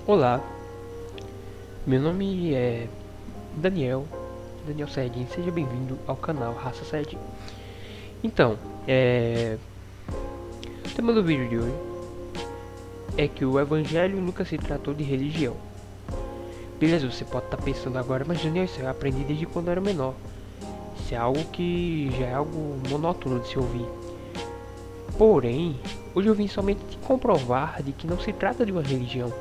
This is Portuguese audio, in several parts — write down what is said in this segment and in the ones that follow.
Olá, meu nome é Daniel, Daniel Saiyajin, seja bem-vindo ao canal Raça Saiyajin. Então, o tema do vídeo de hoje é que o Evangelho nunca se tratou de religião. Beleza, você pode estar pensando agora, mas Daniel, isso eu aprendi desde quando eu era menor. Isso é algo que já é algo monótono de se ouvir. Porém, hoje eu vim somente te comprovar de que não se trata de uma religião,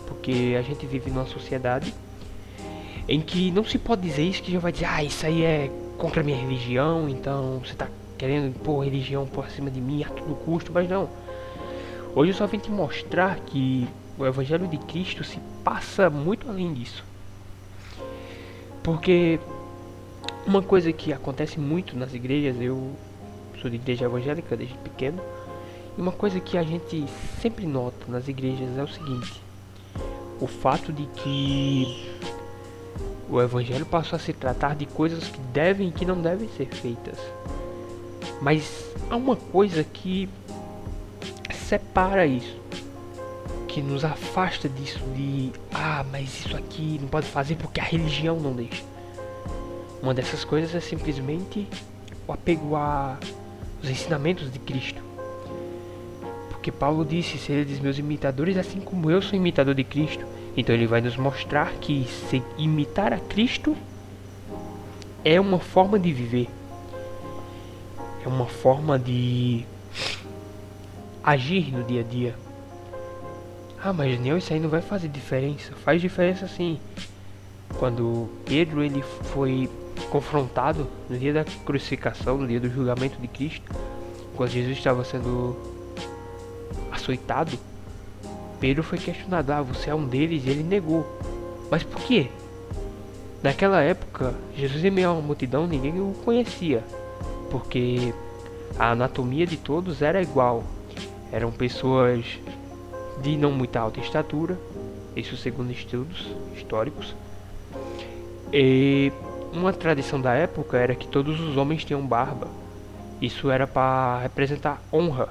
porque a gente vive numa sociedade em que não se pode dizer isso, que já vai dizer, isso aí é contra a minha religião, então você tá querendo impor religião por cima de mim a todo custo, mas não. Hoje eu só vim te mostrar que o Evangelho de Cristo se passa muito além disso. Porque uma coisa que acontece muito nas igrejas, eu sou de igreja evangélica desde pequeno, e uma coisa que a gente sempre nota nas igrejas é o seguinte: o fato de que o Evangelho passou a se tratar de coisas que devem e que não devem ser feitas. Mas há uma coisa que separa isso, que nos afasta disso de mas isso aqui não pode fazer porque a religião não deixa. Uma dessas coisas é simplesmente o apego aos ensinamentos de Cristo. Porque Paulo disse: sereis meus imitadores assim como eu sou imitador de Cristo. Então ele vai nos mostrar que se imitar a Cristo é uma forma de viver. É uma forma de agir no dia a dia. Mas Daniel, isso aí não vai fazer diferença. Faz diferença sim. Quando Pedro ele foi confrontado no dia da crucificação, no dia do julgamento de Cristo, quando Jesus estava sendo açoitado, Pedro foi questionado: você é um deles? E ele negou. Mas por quê? Naquela época, Jesus em meio a uma multidão, ninguém o conhecia, porque a anatomia de todos era igual. Eram pessoas de não muita alta estatura, isso segundo estudos históricos. E uma tradição da época era que todos os homens tinham barba. Isso era para representar honra.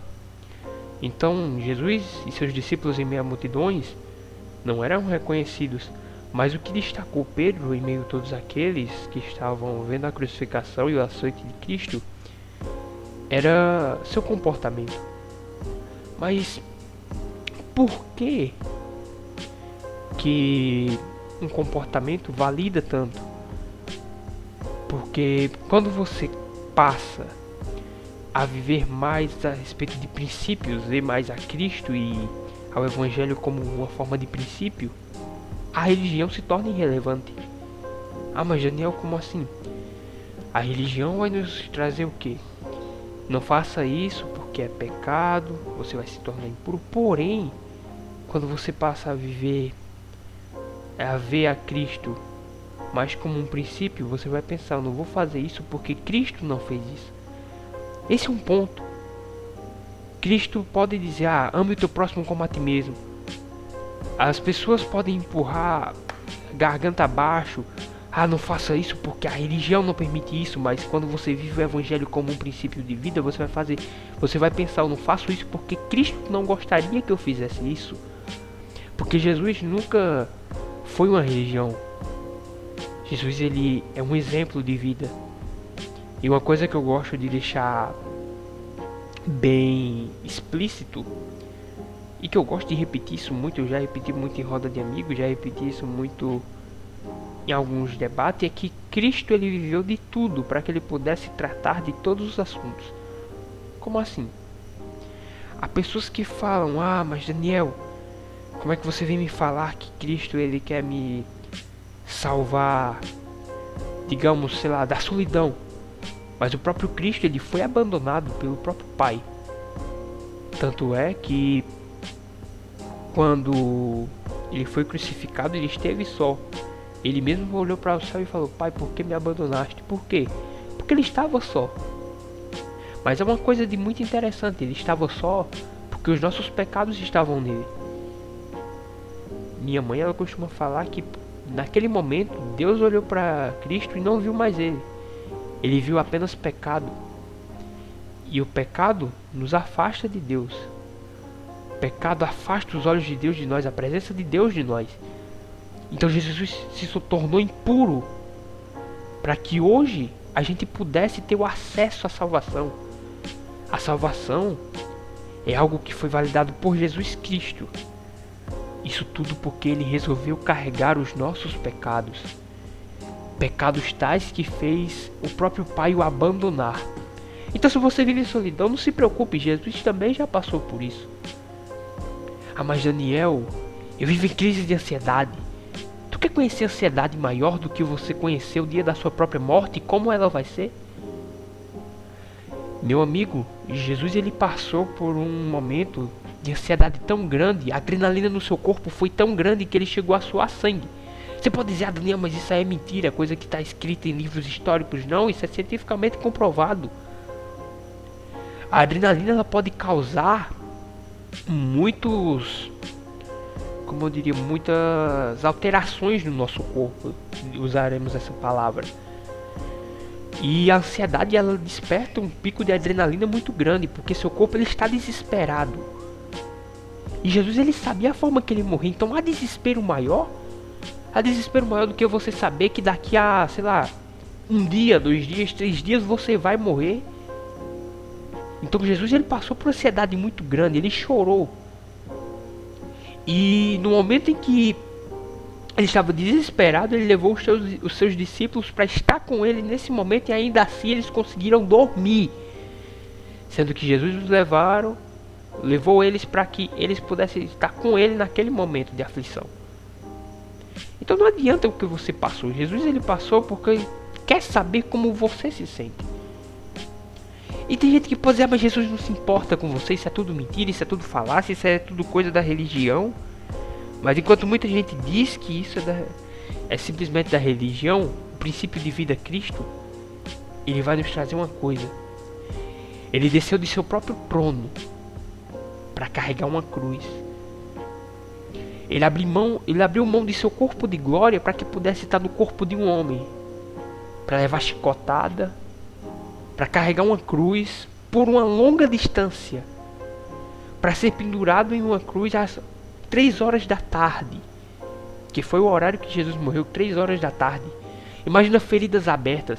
Então Jesus e seus discípulos em meio a multidões não eram reconhecidos. Mas o que destacou Pedro em meio a todos aqueles que estavam vendo a crucificação e o açoite de Cristo era seu comportamento. Mas por que um comportamento valida tanto? Porque quando você passa a viver mais a respeito de princípios, ver mais a Cristo e ao Evangelho como uma forma de princípio, a religião se torna irrelevante. Mas Daniel, como assim? A religião vai nos trazer o quê? Não faça isso porque é pecado, você vai se tornar impuro. Porém, quando você passa a viver, a ver a Cristo mais como um princípio, você vai pensar: eu não vou fazer isso porque Cristo não fez isso. Esse é um ponto. Cristo pode dizer: ame o teu próximo como a ti mesmo. As pessoas podem empurrar garganta abaixo: não faça isso porque a religião não permite isso. Mas quando você vive o Evangelho como um princípio de vida, você vai pensar: eu não faço isso porque Cristo não gostaria que eu fizesse isso. Porque Jesus nunca foi uma religião. Jesus ele é um exemplo de vida. E uma coisa que eu gosto de deixar bem explícito, e que eu gosto de repetir isso muito, eu já repeti muito em roda de amigos, já repeti isso muito em alguns debates, é que Cristo ele viveu de tudo para que ele pudesse tratar de todos os assuntos. Como assim? Há pessoas que falam: mas Daniel, como é que você vem me falar que Cristo ele quer me salvar, digamos, sei lá, da solidão? Mas o próprio Cristo ele foi abandonado pelo próprio Pai. Tanto é que quando ele foi crucificado, ele esteve só. Ele mesmo olhou para o céu e falou: Pai, por que me abandonaste? Por quê? Porque ele estava só. Mas é uma coisa de muito interessante: ele estava só porque os nossos pecados estavam nele. Minha mãe ela costuma falar que naquele momento Deus olhou para Cristo e não viu mais ele. Ele viu apenas pecado. E o pecado nos afasta de Deus. pecado afasta os olhos de Deus de nós, a presença de Deus de nós. Então Jesus se tornou impuro para que hoje a gente pudesse ter o acesso à salvação. A salvação é algo que foi validado por Jesus Cristo. Isso tudo porque Ele resolveu carregar os nossos pecados. Pecados tais que fez o próprio Pai o abandonar. Então se você vive em solidão, não se preocupe, Jesus também já passou por isso. Ah, mas Daniel, eu vivo em crise de ansiedade. Tu quer conhecer a ansiedade maior do que você conhecer o dia da sua própria morte e como ela vai ser? Meu amigo, Jesus ele passou por um momento de ansiedade tão grande, a adrenalina no seu corpo foi tão grande que ele chegou a suar sangue. Você pode dizer, Daniel, mas isso aí é mentira, coisa que está escrita em livros históricos. Não, isso é cientificamente comprovado. A adrenalina ela pode causar muitas alterações no nosso corpo, usaremos essa palavra. E a ansiedade ela desperta um pico de adrenalina muito grande, porque seu corpo ele está desesperado. E Jesus ele sabia a forma que ele morria, então há desespero maior do que você saber que daqui a, sei lá, 1 dia, 2 dias, 3 dias você vai morrer. Então Jesus ele passou por ansiedade muito grande, ele chorou. E no momento em que ele estava desesperado, ele levou os seus discípulos para estar com ele nesse momento e ainda assim eles conseguiram dormir. Sendo que Jesus os levou eles para que eles pudessem estar com ele naquele momento de aflição. Então não adianta o que você passou. Jesus ele passou porque ele quer saber como você se sente. E tem gente que pode dizer, mas Jesus não se importa com você, isso é tudo mentira, isso é tudo falácia, isso é tudo coisa da religião. Mas enquanto muita gente diz que isso é simplesmente da religião, o princípio de vida Cristo, ele vai nos trazer uma coisa. Ele desceu de seu próprio trono para carregar uma cruz. Ele abriu mão de seu corpo de glória para que pudesse estar no corpo de um homem, para levar chicotada, para carregar uma cruz por uma longa distância, para ser pendurado em uma cruz às 3 horas da tarde, que foi o horário que Jesus morreu, 3 horas da tarde. Imagina feridas abertas.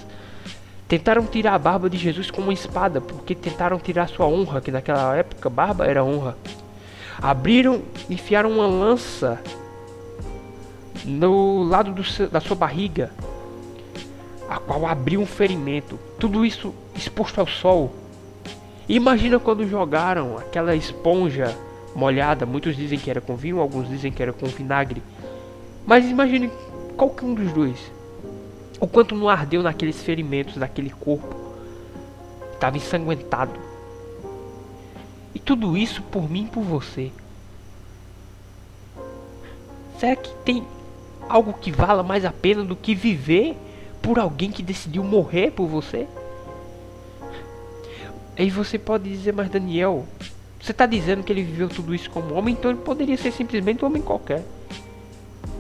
Tentaram tirar a barba de Jesus com uma espada, porque tentaram tirar sua honra, que naquela época barba era honra. Enfiaram uma lança no lado da sua barriga, a qual abriu um ferimento. Tudo isso exposto ao sol. Imagina quando jogaram aquela esponja molhada. Muitos dizem que era com vinho, alguns dizem que era com vinagre. Mas imagine qualquer um dos dois. O quanto não ardeu naqueles ferimentos, naquele corpo. Estava ensanguentado. E tudo isso por mim e por você. Será que tem algo que vala mais a pena do que viver por alguém que decidiu morrer por você? Aí você pode dizer, mas Daniel, você está dizendo que ele viveu tudo isso como homem, então ele poderia ser simplesmente um homem qualquer.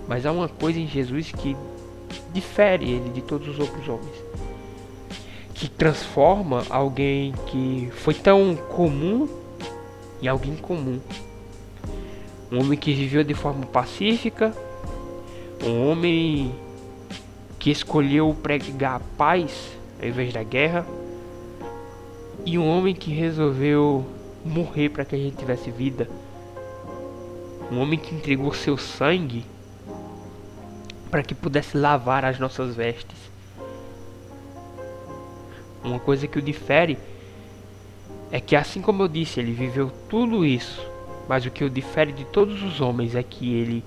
Mas há uma coisa em Jesus que difere ele de todos os outros homens, que transforma alguém que foi tão comum em alguém comum. Um homem que viveu de forma pacífica, um homem que escolheu pregar a paz ao invés da guerra, e um homem que resolveu morrer para que a gente tivesse vida. Um homem que entregou seu sangue para que pudesse lavar as nossas vestes. Uma coisa que o difere é que, assim como eu disse, ele viveu tudo isso, mas o que o difere de todos os homens é que ele,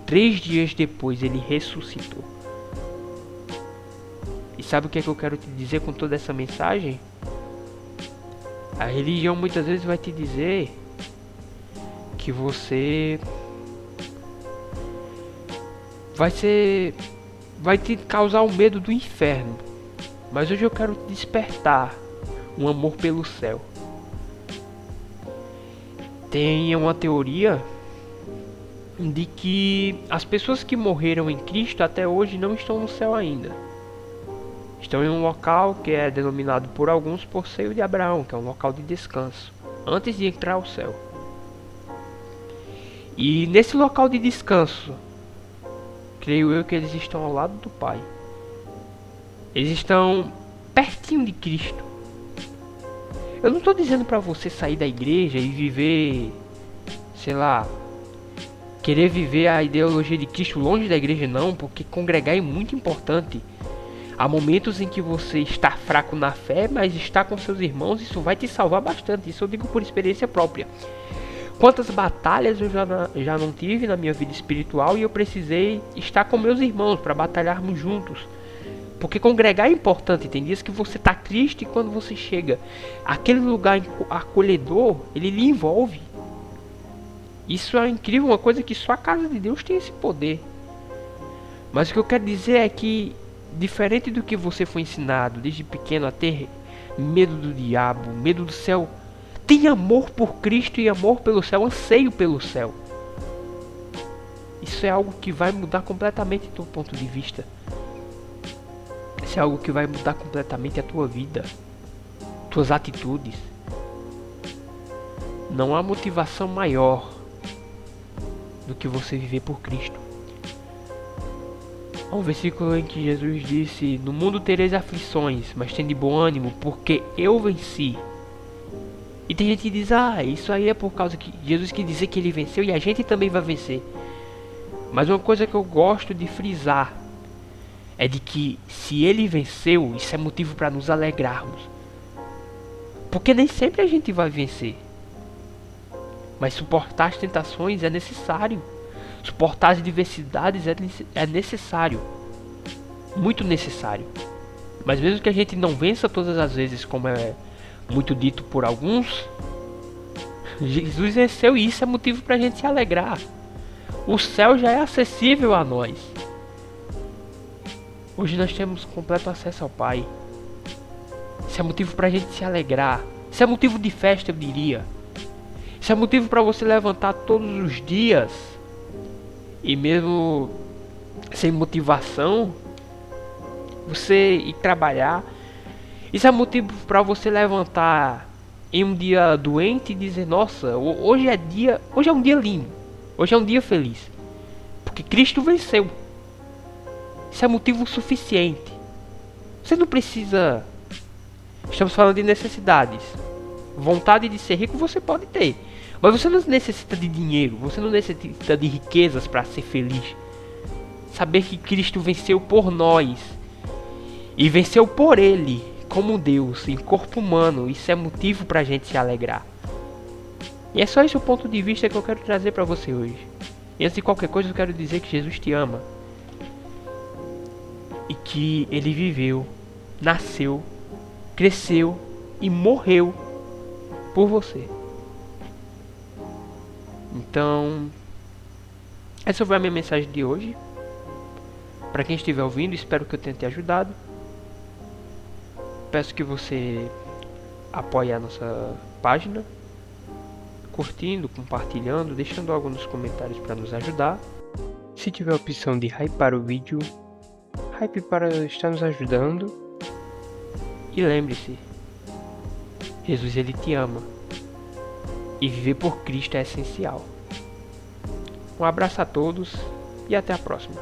3 dias depois, ele ressuscitou. E sabe o que é que eu quero te dizer com toda essa mensagem? A religião muitas vezes vai te dizer que você vai te causar o medo do inferno. Mas hoje eu quero te despertar um amor pelo céu. Tem uma teoria de que as pessoas que morreram em Cristo até hoje não estão no céu ainda. Estão em um local que é denominado por alguns por Seio de Abraão, que é um local de descanso, antes de entrar ao céu. E nesse local de descanso, creio eu que eles estão ao lado do Pai. Eles estão pertinho de Cristo. Eu não estou dizendo para você sair da igreja e viver, sei lá, querer viver a ideologia de Cristo longe da igreja, não, porque congregar é muito importante. Há momentos em que você está fraco na fé, mas está com seus irmãos, isso vai te salvar bastante. Isso eu digo por experiência própria. Quantas batalhas eu já não tive na minha vida espiritual e eu precisei estar com meus irmãos para batalharmos juntos. Porque congregar é importante. Tem dias que você está triste e quando você chega, aquele lugar acolhedor, ele lhe envolve. Isso é incrível, uma coisa que só a casa de Deus tem esse poder. Mas o que eu quero dizer é que, diferente do que você foi ensinado desde pequeno a ter medo do diabo, medo do céu, tem amor por Cristo e amor pelo céu, anseio pelo céu. Isso é algo que vai mudar completamente o teu ponto de vista. Isso é algo que vai mudar completamente a tua vida, tuas atitudes. Não há motivação maior do que você viver por Cristo. Há um versículo em que Jesus disse: no mundo tereis aflições, mas tende bom ânimo, porque eu venci. E tem gente que diz: isso aí é por causa que Jesus quis dizer que ele venceu e a gente também vai vencer. Mas uma coisa que eu gosto de frisar é de que se ele venceu, isso é motivo para nos alegrarmos. Porque nem sempre a gente vai vencer. Mas suportar as tentações é necessário. Suportar as diversidades é necessário. Muito necessário. Mas mesmo que a gente não vença todas as vezes, como é muito dito por alguns, Jesus venceu e isso é motivo para a gente se alegrar. O céu já é acessível a nós. Hoje nós temos completo acesso ao Pai. Isso é motivo para a gente se alegrar. Isso é motivo de festa, eu diria. Isso é motivo para você levantar todos os dias e mesmo sem motivação, você ir trabalhar. Isso é motivo para você levantar em um dia doente e dizer: nossa, hoje é um dia lindo, hoje é um dia feliz, porque Cristo venceu. Isso é motivo suficiente. Você não precisa. Estamos falando de necessidades. Vontade de ser rico você pode ter, mas você não necessita de dinheiro, você não necessita de riquezas para ser feliz. Saber que Cristo venceu por nós e venceu por Ele como Deus em corpo humano, isso é motivo para a gente se alegrar. E é só esse o ponto de vista que eu quero trazer para você hoje. E antes de qualquer coisa eu quero dizer que Jesus te ama e que Ele viveu, nasceu, cresceu e morreu por você. Então, essa foi a minha mensagem de hoje. Para quem estiver ouvindo, espero que eu tenha te ajudado. Peço que você apoie a nossa página, curtindo, compartilhando, deixando algo nos comentários para nos ajudar. Se tiver a opção de hypar o vídeo, hype para estar nos ajudando. E lembre-se, Jesus ele te ama e viver por Cristo é essencial. Um abraço a todos e até a próxima.